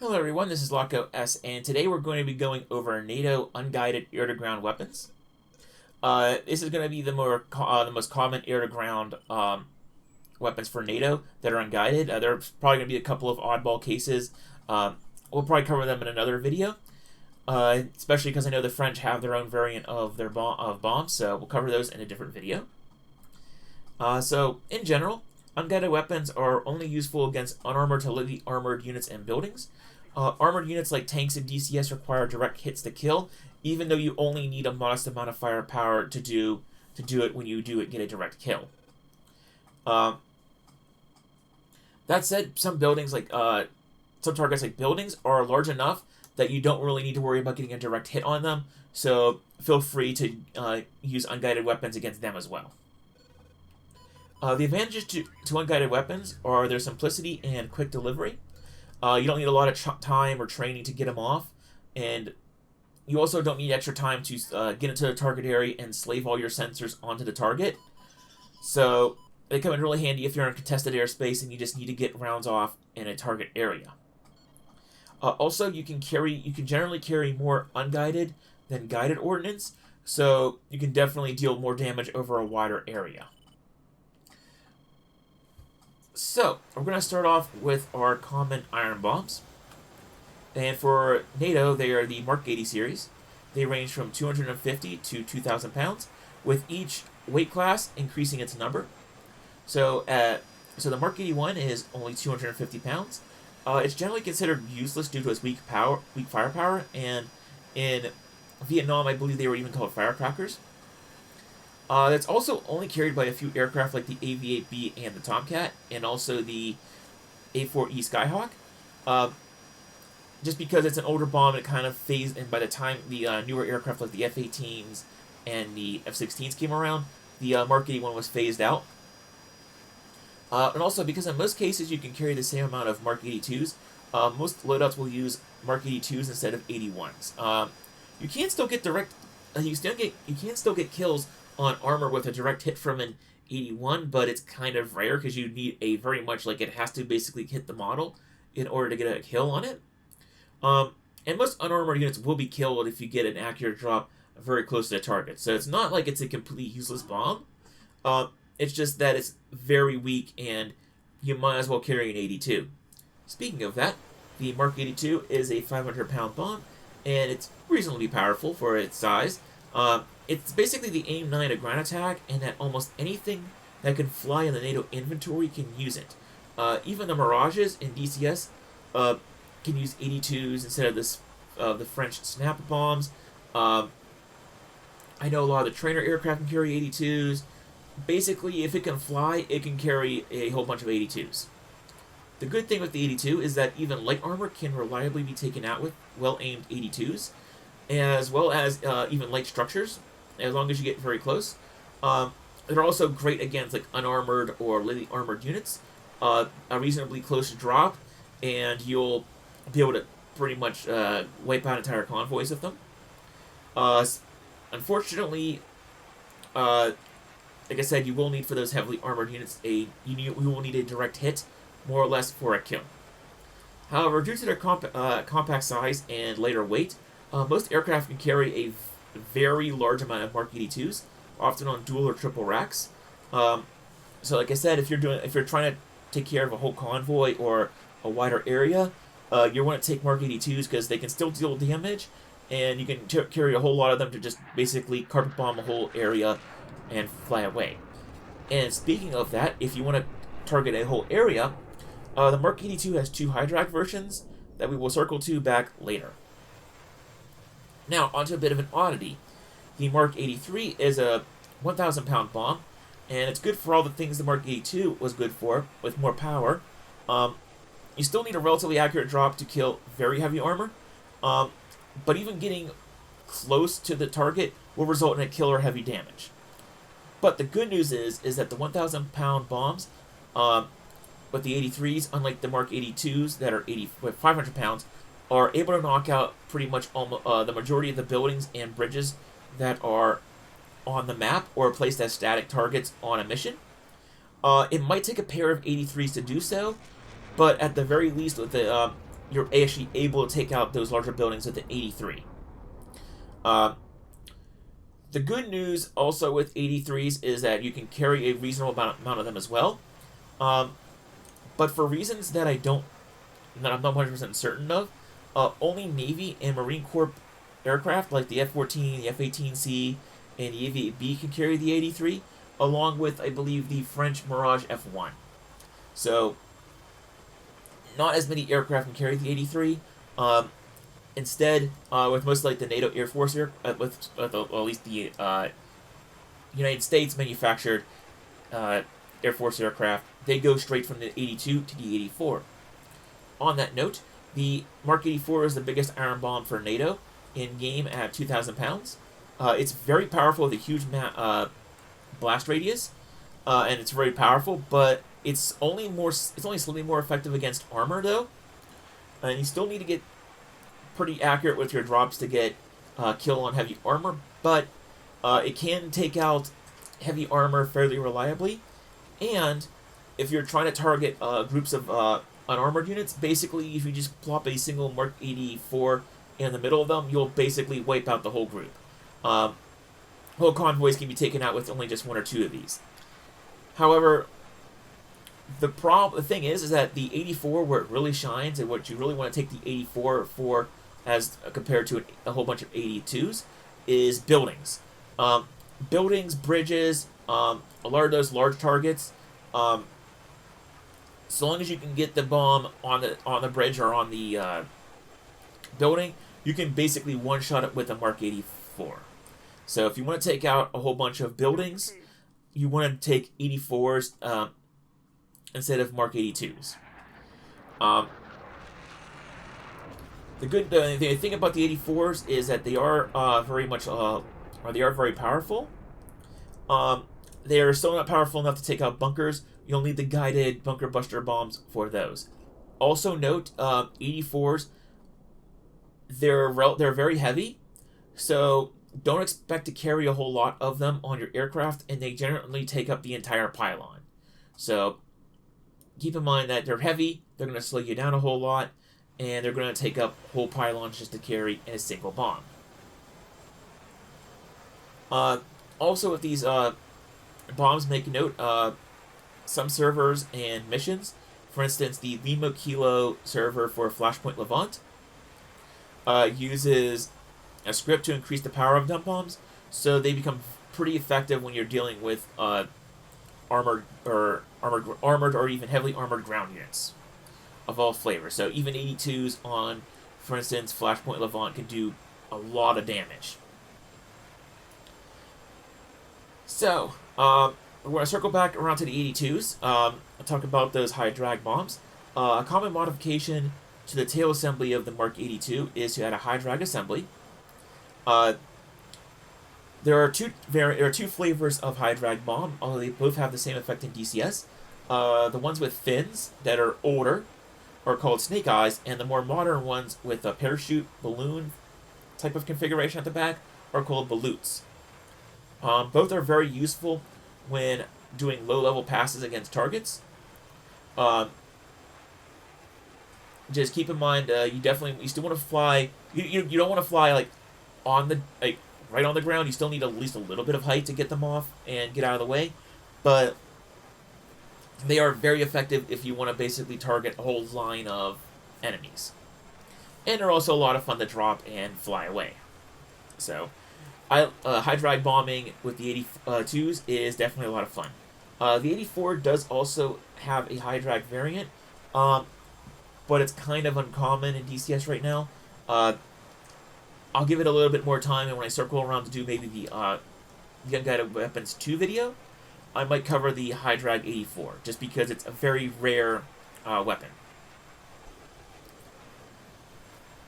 Hello everyone, this is Loco S, and today we're going to be going over NATO unguided air-to-ground weapons. This is going to be the most common air-to-ground weapons for NATO that are unguided. There's probably going to be a couple of oddball cases. We'll probably cover them in another video, especially because I know the French have their own variant of their bombs, so we'll cover those in a different video. So, in general, unguided weapons are only useful against unarmored to lightly armored units and buildings. Armored units like tanks and DCS require direct hits to kill, even though you only need a modest amount of firepower to do it when you get a direct kill. That said, some targets like buildings are large enough that you don't really need to worry about getting a direct hit on them, so feel free to use unguided weapons against them as well. The advantages to unguided weapons are their simplicity and quick delivery. You don't need a lot of time or training to get them off, and you also don't need extra time to get into the target area and slave all your sensors onto the target. So they come in really handy if you're in contested airspace and you just need to get rounds off in a target area. Also, you can generally carry more unguided than guided ordnance, so you can definitely deal more damage over a wider area. So, we're going to start off with our common iron bombs. And for NATO, they are the Mark 80 series. They range from 250 to 2,000 pounds, with each weight class increasing its number. So the Mark 81 is only 250 pounds. It's generally considered useless due to its weak firepower, and in Vietnam, I believe they were even called firecrackers. It's also only carried by a few aircraft like the AV-8B and the Tomcat, and also the A-4E Skyhawk. Just because it's an older bomb, it kind of phased in by the time the newer aircraft like the F-18s and the F-16s came around, the Mark 81 was phased out. And also, because in most cases you can carry the same amount of Mark 82s, most loadouts will use Mark 82s instead of 81s. You can still get kills on armor with a direct hit from an 81, but it's kind of rare because you need a very much it has to basically hit the model in order to get a kill on it. And most unarmored units will be killed if you get an accurate drop very close to the target. So it's not like it's a completely useless bomb. It's just that it's very weak and you might as well carry an 82. Speaking of that, the Mark 82 is a 500-pound bomb, and it's reasonably powerful for its size. It's basically the AIM-9 of ground attack, and that almost anything that can fly in the NATO inventory can use it. Even the Mirages in DCS can use 82s instead of the French snap bombs. I know a lot of the trainer aircraft can carry 82s. Basically, if it can fly, it can carry a whole bunch of 82s. The good thing with the 82 is that even light armor can reliably be taken out with well-aimed 82s, as well as even light structures, as long as you get very close. They're also great against unarmored or lightly armored units. A reasonably close drop, and you'll be able to pretty much wipe out entire convoys with them. Unfortunately, like I said, you will need for those heavily armored units you will need a direct hit, more or less, for a kill. However, due to their compact size and lighter weight, most aircraft can carry a very large amount of Mark 82s, often on dual or triple racks. So, like I said, if you're trying to take care of a whole convoy or a wider area, you want to take Mark 82s because they can still deal damage, and you can carry a whole lot of them to just basically carpet bomb a whole area and fly away. And speaking of that, if you want to target a whole area, the Mark 82 has two Hydra versions that we will circle to back later. Now, onto a bit of an oddity. The Mark 83 is a 1,000-pound bomb, and it's good for all the things the Mark 82 was good for, with more power. You still need a relatively accurate drop to kill very heavy armor, but even getting close to the target will result in a kill or heavy damage. But the good news is that the 1,000-pound bombs, with the 83s, unlike the Mark 82s that are 500 pounds, are able to knock out pretty much the majority of the buildings and bridges that are on the map or placed as static targets on a mission. It might take a pair of 83s to do so, but at the very least, with the you're actually able to take out those larger buildings with an 83. The good news also with 83s is that you can carry a reasonable amount of them as well. But for reasons that I'm not 100% certain of, only Navy and Marine Corps aircraft like the F-14, the F-18C, and the AV-8B can carry the 83, along with, I believe, the French Mirage F-1. So, not as many aircraft can carry the 83. Instead, with most like the NATO Air Force, at least the United States manufactured Air Force aircraft, they go straight from the 82 to the 84. On that note, the Mark 84 is the biggest iron bomb for NATO in game at 2,000 pounds. It's very powerful with a huge blast radius, and it's very powerful, but it's only slightly more effective against armor though, and you still need to get pretty accurate with your drops to get kill on heavy armor, but it can take out heavy armor fairly reliably. And if you're trying to target groups of unarmored units, basically if you just plop a single Mark 84 in the middle of them, you'll basically wipe out the whole group. Whole convoys can be taken out with only just one or two of these. However, the thing is that the 84, where it really shines and what you really want to take the 84 for as compared to a whole bunch of 82s, is buildings. Buildings, bridges, a lot of those large targets. So long as you can get the bomb on the bridge or on the building, you can basically one-shot it with a Mark 84. So if you want to take out a whole bunch of buildings, you want to take 84s instead of Mark 82s. The thing about the 84s is that they are very powerful. They are still not powerful enough to take out bunkers. You'll need the guided bunker buster bombs for those. Also note, 84s, they're very heavy, so don't expect to carry a whole lot of them on your aircraft, and they generally take up the entire pylon. So keep in mind that they're heavy, they're going to slow you down a whole lot, and they're going to take up whole pylons just to carry in a single bomb. Also with these bombs, make note, some servers and missions, for instance, the Lima Kilo server for Flashpoint Levant, uses a script to increase the power of dump bombs, so they become pretty effective when you're dealing with armored or even heavily armored ground units of all flavors. So even 82s on, for instance, Flashpoint Levant can do a lot of damage. So, we're going to circle back around to the 82s, talk about those high drag bombs. A common modification to the tail assembly of the Mark 82 is to add a high drag assembly. There are two flavors of high drag bomb, although they both have the same effect in DCS. The ones with fins that are older are called Snake Eyes, and the more modern ones with a parachute balloon type of configuration at the back are called Baloots. Both are very useful when doing low-level passes against targets. Just keep in mind, you still want to fly. You don't want to fly right on the ground. You still need at least a little bit of height to get them off and get out of the way, but they are very effective if you want to basically target a whole line of enemies. And they're also a lot of fun to drop and fly away. So, high drag bombing with the 82s is definitely a lot of fun. The 84 does also have a high drag variant, but it's kind of uncommon in DCS right now. I'll give it a little bit more time, and when I circle around to do maybe the Unguided Weapons 2 video, I might cover the high drag 84, just because it's a very rare weapon.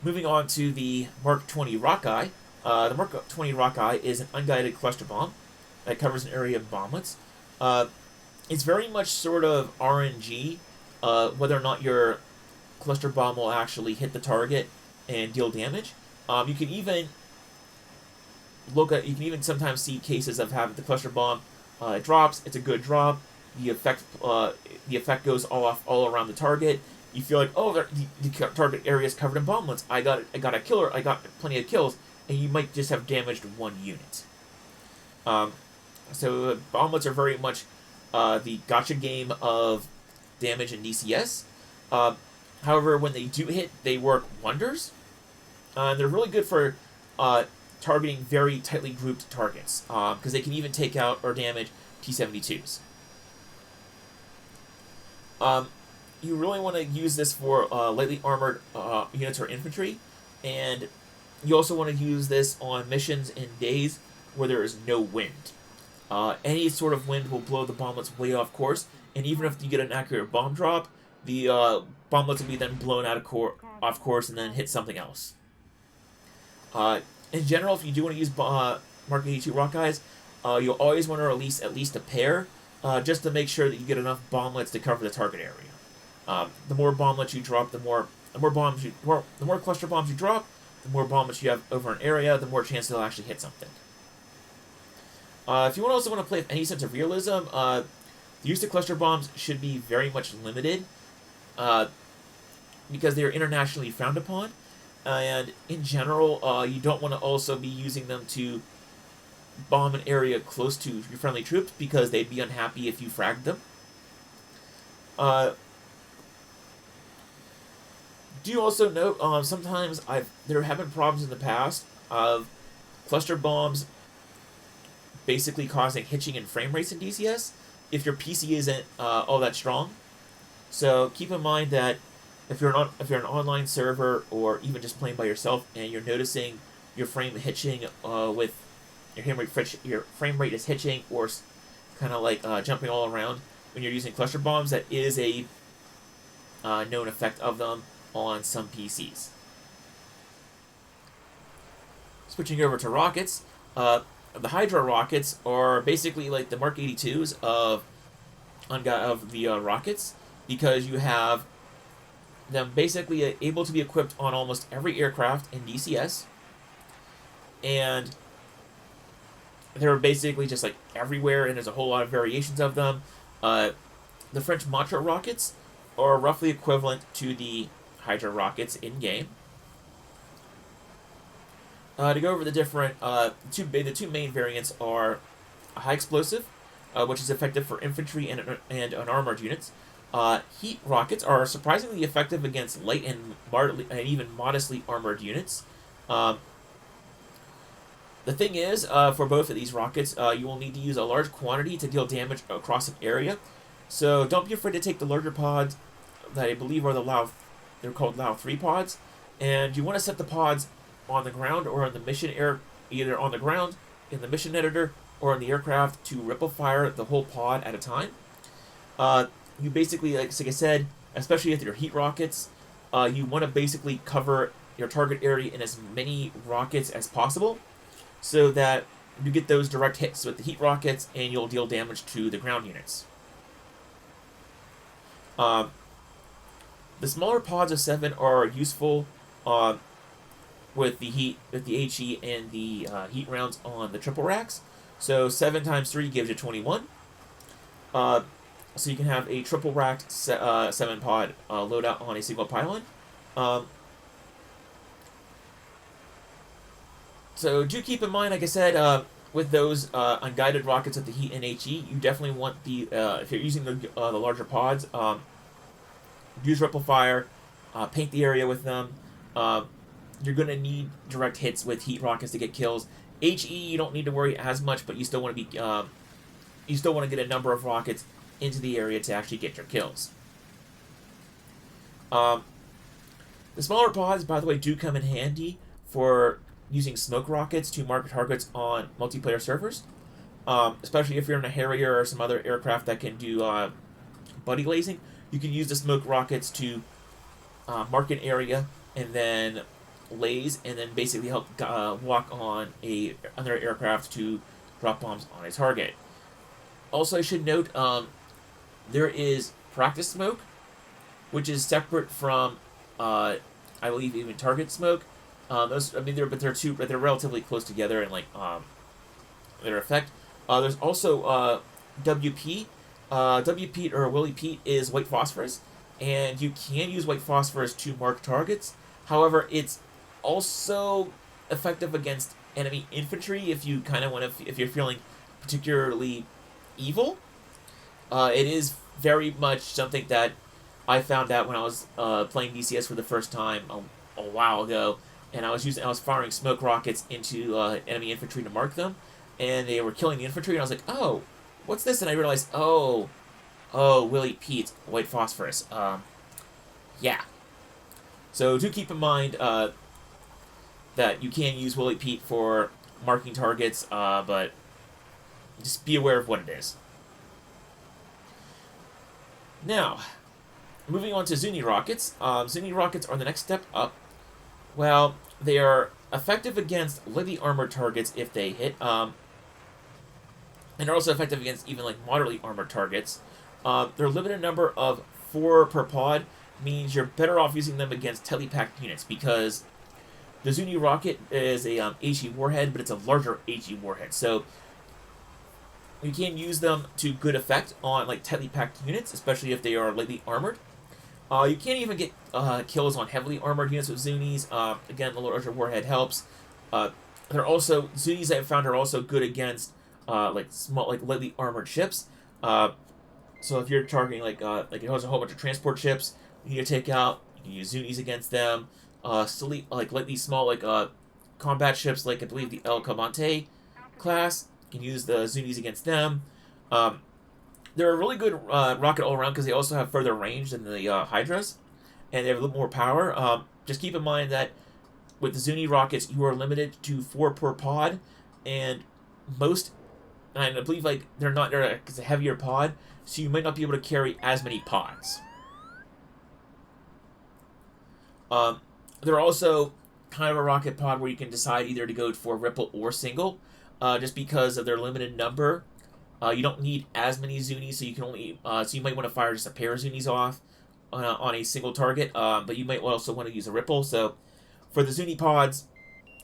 Moving on to the Mark 20 Rockeye. The Mark 20 Rockeye is an unguided cluster bomb that covers an area of bomblets. It's very much sort of RNG, whether or not your cluster bomb will actually hit the target and deal damage. You can even sometimes see cases of having the cluster bomb. It drops. It's a good drop. The effect goes all around the target, You feel like, oh, the target area is covered in bomblets. I got a killer. I got plenty of kills, and you might just have damaged one unit. So bomblets are very much the gotcha game of damage in DCS. However, when they do hit, they work wonders. They're really good for targeting very tightly grouped targets, because they can even take out or damage T-72s. You really want to use this for lightly armored units or infantry, and you also want to use this on missions in days where there is no wind. Any sort of wind will blow the bomblets way off course, and even if you get an accurate bomb drop, the bomblets will be then blown off course and then hit something else. In general, if you do want to use Mark 82 Rockeyes, you'll always want to release at least a pair, just to make sure that you get enough bomblets to cover the target area. The more bomblets you drop, the more cluster bombs you drop, the more bomblets you have over an area, the more chance they'll actually hit something. If you also want to play with any sense of realism, the use of cluster bombs should be very much limited, because they are internationally frowned upon, and in general, you don't want to also be using them to bomb an area close to your friendly troops, because they'd be unhappy if you fragged them. Do also note, sometimes there have been problems in the past of cluster bombs basically causing hitching in frame rates in DCS if your PC isn't all that strong. So keep in mind that if you're an online server or even just playing by yourself and you're noticing your frame hitching with your frame rate is hitching or kind of like jumping all around when you're using cluster bombs, that is a known effect of them on some PCs. Switching over to rockets, the Hydra rockets are basically like the Mark 82s of the rockets, because you have them basically able to be equipped on almost every aircraft in DCS, and they're basically just like everywhere, and there's a whole lot of variations of them. The French Matra rockets are roughly equivalent to the Hydra rockets in-game. To go over the different, the two main variants are a high explosive, which is effective for infantry and unarmored units. Heat rockets are surprisingly effective against light and even modestly armored units. The thing is, for both of these rockets, you will need to use a large quantity to deal damage across an area. So don't be afraid to take the larger pods that I believe are they're called Lao 3 pods, and you want to set the pods on the ground or on the mission either on the ground, in the mission editor, or in the aircraft to ripple fire the whole pod at a time. You basically, like I said, especially with your heat rockets, you want to basically cover your target area in as many rockets as possible, so that you get those direct hits with the heat rockets and you'll deal damage to the ground units. The smaller pods of 7 are useful with the HE and the heat rounds on the triple racks. So 7 times 3 gives you 21. So you can have a triple racked 7 pod loadout on a single pylon. So do keep in mind, like I said, with those unguided rockets at the heat and HE, you definitely want the if you're using the larger pods, use ripple fire, paint the area with them. You're going to need direct hits with heat rockets to get kills. HE, you don't need to worry as much, but you still want to get a number of rockets into the area to actually get your kills. The smaller pods, by the way, do come in handy for using smoke rockets to mark targets on multiplayer servers, especially if you're in a Harrier or some other aircraft that can do buddy lasing. You can use the smoke rockets to mark an area and then laze, and then basically help walk on another aircraft to drop bombs on a target. Also, I should note there is practice smoke, which is separate from I believe even target smoke. They're relatively close together and their effect. There's also WP. WP or Willy Pete is white phosphorus, and you can use white phosphorus to mark targets. However, it's also effective against enemy infantry if you kind of want to, if you're feeling particularly evil. It is very much something that I found out when I was playing DCS for the first time a while ago, and I was firing smoke rockets into enemy infantry to mark them, and they were killing the infantry, and I was like, oh, what's this? And I realized, oh, Willie Pete, white phosphorus. Yeah. So do keep in mind that you can use Willie Pete for marking targets, but just be aware of what it is. Now, moving on to Zuni rockets. Zuni rockets are the next step up. Well, they are effective against lightly armored targets if they hit, and they're also effective against even like moderately armored targets. Their limited number of 4 per pod means you're better off using them against tightly packed units, because the Zuni rocket is a HE warhead, but it's a larger HE warhead, so you can use them to good effect on like tightly packed units, especially if they are lightly armored. You can't even get kills on heavily armored units with Zunis. Again, the larger warhead helps. They're also Zunis I've found are also good against like small, like lightly armored ships. So if you're targeting like it has a whole bunch of transport ships you need to take out, you can use Zunis against them. Like lightly small like combat ships, like I believe the El Comandante class, you can use the Zunis against them. They're a really good rocket all around because they also have further range than the Hydras, and they have a little more power. Just keep in mind that with the Zuni rockets, you are limited to 4 per pod, and I believe like it's a heavier pod, so you might not be able to carry as many pods. They're also kind of a rocket pod where you can decide either to go for ripple or single, just because of their limited number. You don't need as many Zunis, so you can only so you might want to fire just a pair of Zunis off on a single target, but you might also want to use a ripple. So for the Zuni pods,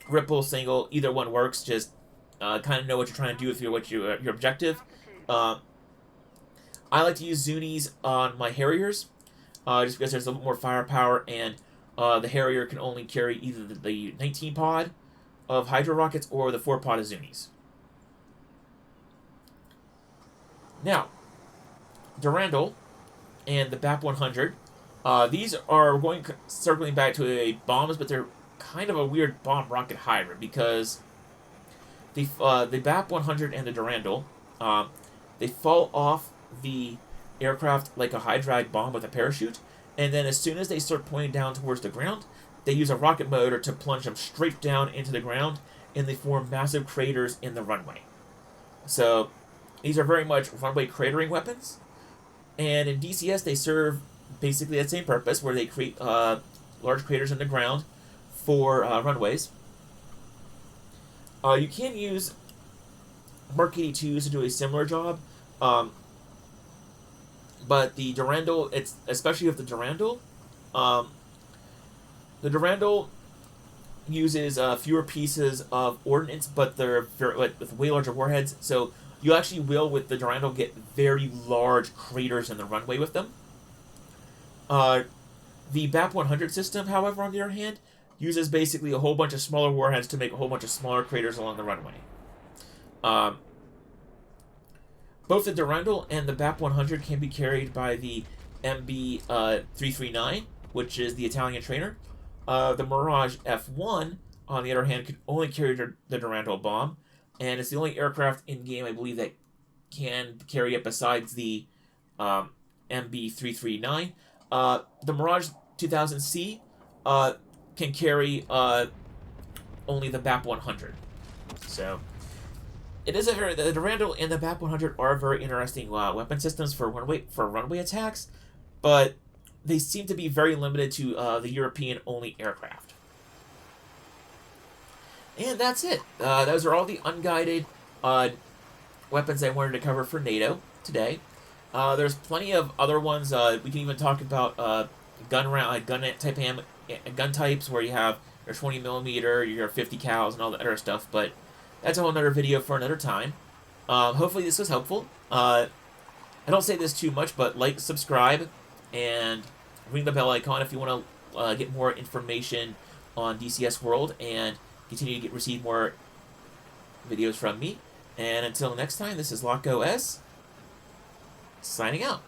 ripple, single, either one works. Just kind of know what you're trying to do with your objective. I like to use Zunis on my Harriers, just because there's a little more firepower, and the Harrier can only carry either the 19 pod of Hydra rockets or the 4 pod of Zunis. Now, Durandal and the BAP 100. These are circling back to bombs, but they're kind of a weird bomb rocket hybrid, because the BAP 100 and the Durandal, they fall off the aircraft like a high drag bomb with a parachute, and then as soon as they start pointing down towards the ground, they use a rocket motor to plunge them straight down into the ground, and they form massive craters in the runway. So these are very much runway cratering weapons, and in DCS they serve basically that same purpose, where they create large craters in the ground for runways. You can use Mark 82s to do a similar job, but the Durandal, especially with the Durandal uses fewer pieces of ordnance, but they're with way larger warheads, so you actually will, with the Durandal, get very large craters in the runway with them. The BAP 100 system, however, on the other hand, uses basically a whole bunch of smaller warheads to make a whole bunch of smaller craters along the runway. Both the Durandal and the BAP 100 can be carried by the MB 339, which is the Italian trainer. The Mirage F1, on the other hand, can only carry the Durandal bomb, and it's the only aircraft in-game, I believe, that can carry it besides the MB339. The Mirage 2000C can carry only the BAP 100. So it is the Durandal and the BAP 100 are very interesting weapon systems for runway attacks, but they seem to be very limited to the European-only aircraft. And that's it. Those are all the unguided weapons I wanted to cover for NATO today. There's plenty of other ones. We can even talk about gun types where you have your 20mm, your 50 cals, and all that other stuff. But that's a whole other video for another time. Hopefully this was helpful. I don't say this too much, but like, subscribe, and ring the bell icon if you want to get more information on DCS World and continue to receive more videos from me. And until next time, this is LockOS, signing out.